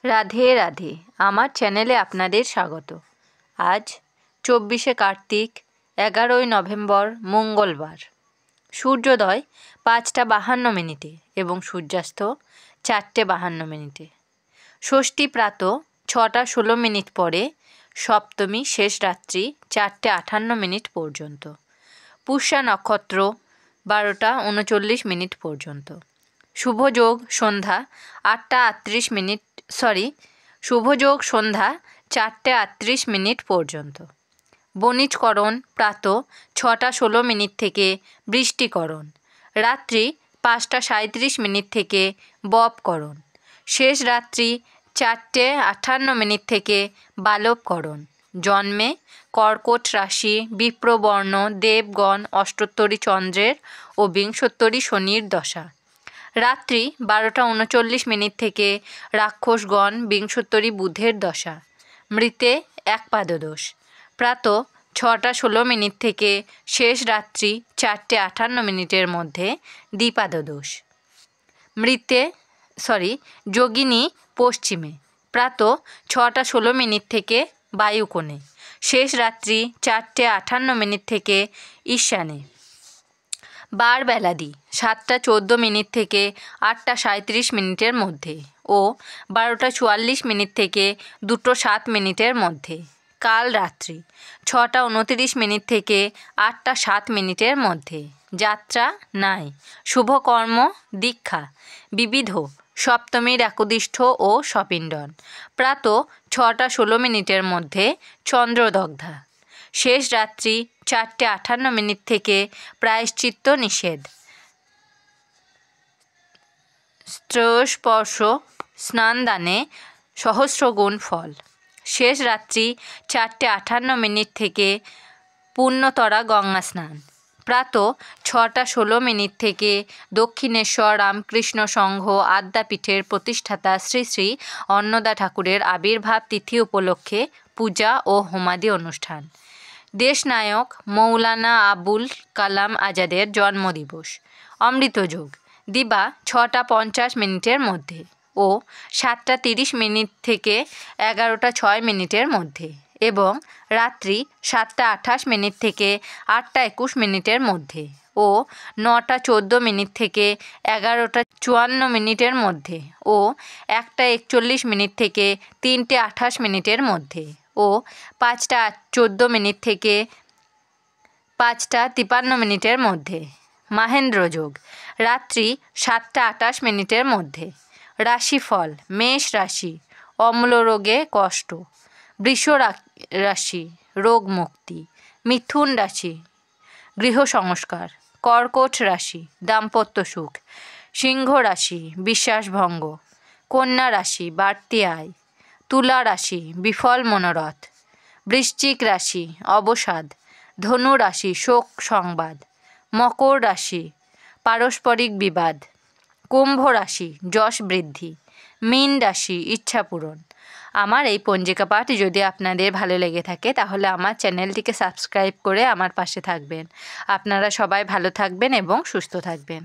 রাধে রাধে, আমার চ্যানেলে আপনাদের স্বাগত। আজ 24শে কার্তিক, 11ই নভেম্বর, মঙ্গলবার। সূর্যোদয় 5:52 এবং সূর্যাস্ত 4:52। ষষ্ঠী প্রাত 6:16 পরে, সপ্তমী শেষ রাত্রি 4:58 পর্যন্ত। পুষ্যা নক্ষত্র 12:39 পর্যন্ত। শুভযোগ সন্ধ্যা 4:38 পর্যন্ত। বণিজকরণ প্রাত 6:16 থেকে বৃষ্টিকরণ, রাত্রি 5:37 থেকে বপকরণ, শেষ রাত্রি 4:58 থেকে বালবকরণ। জন্মে কর্কট রাশি, বিপ্রবর্ণ, দেবগণ, অষ্টোত্তরী চন্দ্রের ও বিংশোত্তরী শনির দশা। রাত্রি 12:39 থেকে রাক্ষসগণ, বিংশোত্তরী বুধের দশা। মৃতে একপাদদোষ, প্রাত 6:16 থেকে শেষ রাত্রি 4:58 মধ্যে দ্বিপাদদোষ। যোগিনী পশ্চিমে, প্রাত 6:16 থেকে বায়ুকোণে, শেষ রাত্রি 4:58 থেকে ঈশানে। বার বেলাদি 7:14 থেকে 8:37 মধ্যে ও 12:44 থেকে 2:07 মধ্যে। কাল রাত্রি 6:29 থেকে 8:07 মধ্যে। যাত্রা নাই। শুভকর্ম দীক্ষা, বিবিধ, সপ্তমীর একদিষ্ঠ ও সপিণ্ডন। প্রাত 6:16 মধ্যে চন্দ্রদগ্ধা, শেষ রাত্রি 4:58 থেকে প্রায়শ্চিত্ত নিষেধ। স্ত্রয়োস্পর্শ স্নানদানে সহস্রগুণ ফল, শেষ রাত্রি 4:58 থেকে পুণ্যতরা গঙ্গা স্নান। প্রাত 6:16 থেকে দক্ষিণেশ্বর রামকৃষ্ণ সংঘ আদ্যাপীঠের প্রতিষ্ঠাতা শ্রী শ্রী অন্নদা ঠাকুরের আবির্ভাব তিথি উপলক্ষে পূজা ও হোমাদি অনুষ্ঠান। দেশনায়ক মৌলানা আবুল কালাম আজাদের জন্মদিবস। অমৃতযোগ দিবা 6:50 মধ্যে ও 7:30 থেকে 11:06 মধ্যে এবং রাত্রি 7:28 থেকে 8:21 মধ্যে ও 9:14 থেকে 11:54 মধ্যে ও 1:41 থেকে 3:28 মধ্যে ও 5:14 থেকে 5:53 মধ্যে। মাহেন্দ্রযোগ রাত্রি 7:28 মধ্যে। রাশিফল: মেষ রাশি, অম্ল রোগে কষ্ট। বৃষ রাশি, রোগ মুক্তি। মিথুন রাশি, গৃহ সংস্কার। কর্কট রাশি, দাম্পত্য সুখ। সিংহ রাশি, বিশ্বাসভঙ্গ। কন্যা রাশি, বাড়তি আয়। তুলা রাশি, বিফল মনোরথ। বৃশ্চিক রাশি, অবসাদ। ধনু রাশি, শোক সংবাদ। মকর রাশি, পারস্পরিক বিবাদ। কুম্ভ রাশি, যশ বৃদ্ধি। মীন রাশি, ইচ্ছা পূরণ। আমার এই পঞ্জিকা পাঠ যদি আপনাদের ভালো লেগে থাকে তাহলে আমার চ্যানেলটিকে সাবস্ক্রাইব করে আমার পাশে থাকবেন। আপনারা সবাই ভালো থাকবেন এবং সুস্থ থাকবেন।